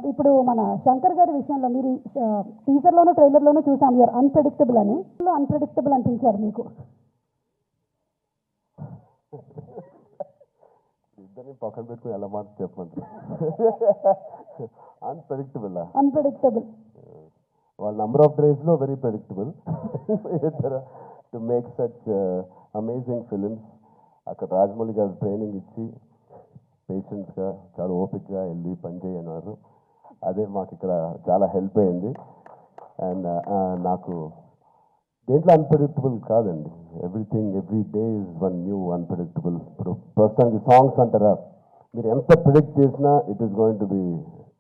ఇప్పుడు మన శంకర్ గారి విషయంలో మీరు టీజర్లోనూ ట్రైలర్లోనూ చూసాం యూఆర్ అన్ప్రెడిక్టబుల్ అని అన్ప్రెడిక్టబుల్ అనిపించారు మీకు ఇద్దరిని పక్కన పెట్టుకుని ఎలా మాట చెప్పమంటారు అన్ప్రెడిక్టబుల్ వాళ్ళ నంబర్ ఆఫ్ డేస్లో very predictable to make such amazing films అక్కడ రాజమౌళి గారు ట్రైనింగ్ ఇచ్చి పేషెంట్స్గా చాలా ఓపిక్గా వెళ్ళి పనిచేయన్నారు. అదే మాకు ఇక్కడ చాలా హెల్ప్ అయింది. అండ్ నాకు దేంట్లో అన్ప్రెడిక్టబుల్ కాదండి. Everything every day is one new unpredictable. ఇప్పుడు ప్రస్తుతానికి సాంగ్స్ అంటారా, మీరు ఎంత ప్రిడిక్ట్ చేసినా it is going to be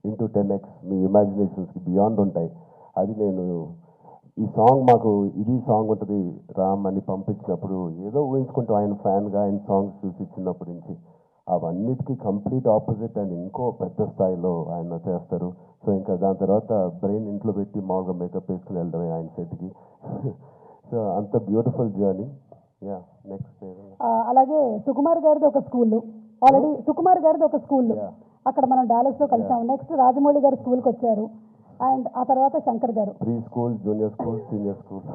into 10x మీ ఇమాజినేషన్స్కి బియాండ్ ఉంటాయి. అది నేను ఈ సాంగ్ మాకు ఇది సాంగ్ ఉంటుంది రామ్ అని పంపించినప్పుడు ఏదో ఊహించుకుంటాం ఆయన ఫ్యాన్గా ఆయన సాంగ్స్ చూసి చిన్నప్పటి నుంచి. అవన్నిటికీ కంప్లీట్ ఆపోజిట్ అండ్ ఇంకో పెద్ద స్థాయిలో ఆయన చేస్తారు. సో ఇంకా దాని తర్వాత బ్రెయిన్ ఇంట్లో పెట్టి మామూలుగా మేకప్ వేసుకుని వెళ్ళడమే ఆయన సెట్కి. సో అంత బ్యూటిఫుల్ జర్నీ. యా నెక్స్ట్ అలాగే సుకుమార్ గారిది ఒక స్కూల్, ఆల్రెడీ సుకుమార్ గారిది ఒక స్కూల్ అక్కడ మనం డాలస్లో కలిసాము. నెక్స్ట్ రాజమౌళి గారు స్కూల్కి వచ్చారు అండ్ ఆ తర్వాత శంకర్ గారు pre school, junior school, senior school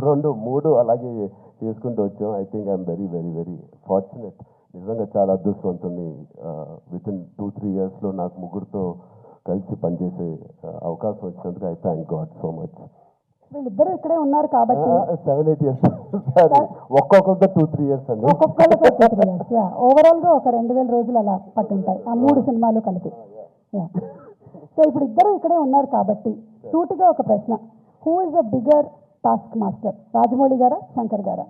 2, 3 అలాగే చేసుకుంటూ వచ్చాం. I think I'm very very very fortunate. నిజంగా చాలా అదృష్టవంతుని. విత్ ఇన్ 2-3 ఇయర్స్లో నాకు ముగ్గురితో కలిసి పనిచేసే అవకాశం వచ్చినందుకు I thank God so much. వీళ్ళిద్దరూ ఇక్కడే ఉన్నారు కాబట్టి 7-8 ఇయర్స్ ఒక్కొక్కరితో 2-3 ఇయర్స్ అండి. ఓవరాల్గా ఒక 2000 రోజులు అలా పట్టుంటాయి ఆ 3 సినిమాలు కలిపి. సో ఇప్పుడు ఇద్దరు ఇక్కడే ఉన్నారు కాబట్టి సూటిగా ఒక ప్రశ్న, who is the bigger task master, Rajamouli గారా శంకర్ గారా?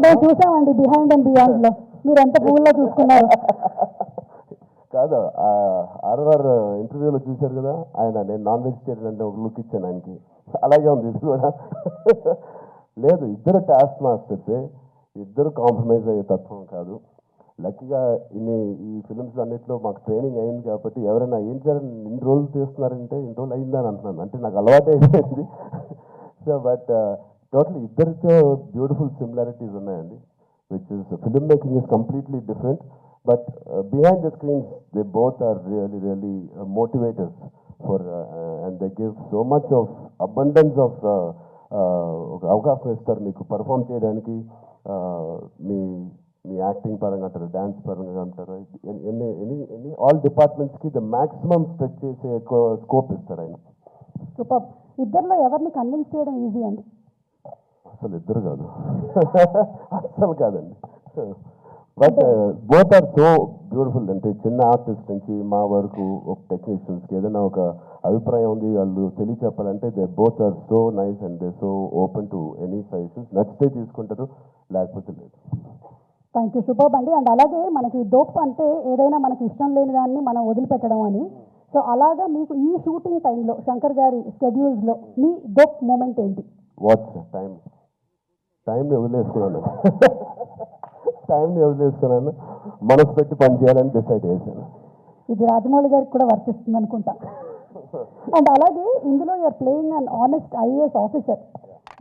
మేము చూసామండి బిహైండ్ అండ్ బియాండ్ లో మీరు ఎంత పువ్వుల్లో చూసుకున్నారు. కాదు, ఆర్ఆర్ ఇంటర్వ్యూలో చూశారు కదా ఆయన, నేను నాన్ వెజిటేరియన్ అంటే ఒక లుక్ ఇచ్చాను ఆయనకి. అలాగే ఉంది ఇది కూడా. లేదు, ఇద్దరు టాస్క్ మాస్టర్సే, ఇద్దరు కాంప్రమైజ్ అయ్యే తత్వం కాదు. లక్కీగా ఈ ఫిలిమ్స్ అన్నింటిలో మాకు ట్రైనింగ్ అయింది కాబట్టి ఎవరైనా ఏం చేయాలని ఇన్ని రోజులు చేస్తున్నారంటే ఇన్ని రోజులు అయిందని అంటున్నాను, అంటే నాకు అలవాటు అయిపోయింది. సో బట్ టోటల్ ఇద్దరితో బ్యూటిఫుల్ సిమిలారిటీస్ ఉన్నాయండి. Which is film making is completely different, but behind the screens they both are really motivators for and they give so much of abundance of ఒక అవకాశం ఇస్తారు మీకు పర్ఫామ్ చేయడానికి. మీ acting పరంగా అంటారు, dance పరంగా అంటారు, ఎనీ ఆల్ డిపార్ట్మెంట్స్కి ద మ్యాక్సిమం స్ట్రెచ్ చేసే ఎక్కువ స్కోప్ ఇస్తారు ఆయన. సూపర్. ఇద్దరిలో ఎవరిని కన్విన్స్ చేయడం ఈజీ అండి? అసలు ఇద్దరు కాదు, అసలు కాదండి. But both are so beautiful. అంటే చిన్న ఆర్టిస్ట్ నుంచి మా వరకు ఒక టెక్నీషియన్స్కి ఏదైనా ఒక అభిప్రాయం ఉంది వాళ్ళు తెలియచెప్పాలంటే they both are so nice and they so open to any suggestions. నచ్చితే తీసుకుంటారు, లేకపోతే లేదు. థ్యాంక్ యూ, సూపర్ అండి. అండ్ అలాగే మనకి డోప్ అంటే ఏదైనా మనకి ఇష్టం లేని దాన్ని మనం వదిలిపెట్టడం అని. సో అలాగా మీకు ఈ షూటింగ్ టైంలో శంకర్ గారి షెడ్యూల్స్లో మీ డోప్ మూమెంట్ ఏంటి? వాచ్ టైంని వదిలేసుకున్నాను. మనసు పెట్టి పని చేయాలని డిసైడ్ చేశాను. ఇది రాజమౌళి గారికి కూడా వర్తిస్తుంది అనుకుంటా. అండ్ అలాగే ఇందులో you're playing an honest IAS officer,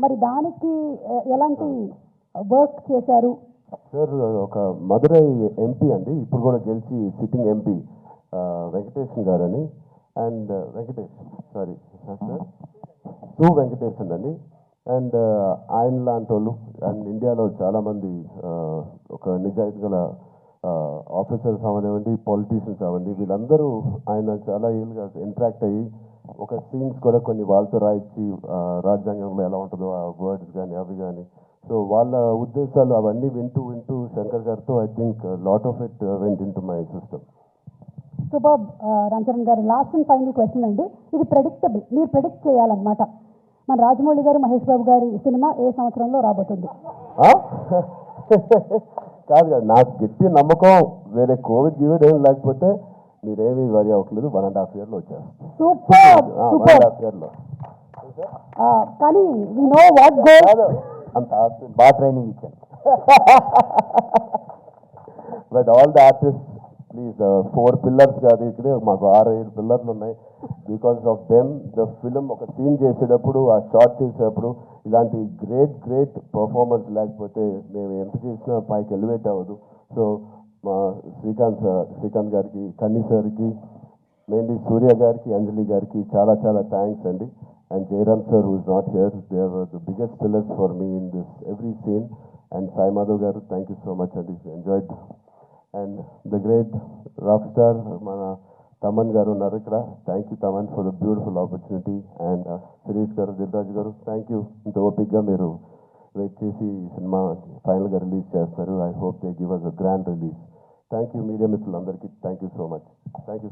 మరి దానికి ఎలాంటి వర్క్ చేశారు? సార్ ఒక మదురై ఎంపీ అండి, ఇప్పుడు కూడా గెలిచి సిట్టింగ్ ఎంపీ వెంకటేశన్ గారని. అండ్ సార్ వెంకటేశన్ అండి. అండ్ ఆయన లాంటి వాళ్ళు అండ్ ఇండియాలో చాలామంది ఒక నిజాయితీ గల ఆఫీసర్స్ అవనివ్వండి, పొలిటీషియన్స్ అవ్వండి, వీళ్ళందరూ ఆయన చాలా ఏళ్ళుగా ఇంటరాక్ట్ అయ్యి ఒక సీన్స్ కూడా కొన్ని వాళ్ళతో రాయించి రాజ్యాంగంలో ఎలా ఉంటుందో ఆ వర్డ్స్ కానీ అవి కానీ, సో వాళ్ళ ఉద్దేశాలు అవన్నీ వింటూ శంకర్ గారితో I think lot of it went in to my system. Super. Ramcharan గారు, లాస్ట్ అండ్ ఫైనల్ క్వశ్చన్ అండి. ఇది ప్రెడిక్టబుల్, మీరు ప్రెడిక్ట్ చేయాలన్నమాట. మన రాజమౌళి గారు, మహేష్ బాబు గారి సినిమా ఏ సంవత్సరంలో రాబోతుంది? కాదు కాదు, నాకు గట్టి నమ్మకం, వేరే కోవిడ్ ఏం లేకపోతే మీరేమీ వరి అవ్వట్లేదు, 1.5 yearలో వచ్చారు. సూపర్. 1.5 yearలో. కానీ వి నో వాట్ గోస్, అంత బాగా ట్రైనింగ్ ఇచ్చాను. But all the artist please 4 pillars కాదు, ఇక్కడే మాకు 6-7 పిల్లర్లు ఉన్నాయి. Because of them the film ఒక సీన్ చేసేటప్పుడు, ఆ షార్ట్ చేసేటప్పుడు ఇలాంటి గ్రేట్ పర్ఫార్మెన్స్ లేకపోతే మేము ఎంత చేసినా పైకి ఎలివేట్ అవ్వదు. సో మా శ్రీకాంత్ గారికి, కన్నీ సార్కి, మెయిన్లీ సూర్య గారికి, అంజలి గారికి చాలా చాలా థ్యాంక్స్ అండి. And Jayaram sir who is not here, they are the biggest pillars for me in this every scene. And Sai Madhav గారు, థ్యాంక్ యూ సో మచ్ అండి, enjoyed. And the great rock star మన తమన్ గారు ఉన్నారు ఇక్కడ. Thank you Thaman for the beautiful opportunity. And Sirish గారు, దిల్రాజు గారు, thank you. ఇంత ఓపిక్గా మీరు వెయిట్ చేసి ఈ సినిమా ఫైనల్గా రిలీజ్ చేస్తారు. I hope they give us a grand release. Thank you media మిత్రులందరికీ, thank you so much. Thank you.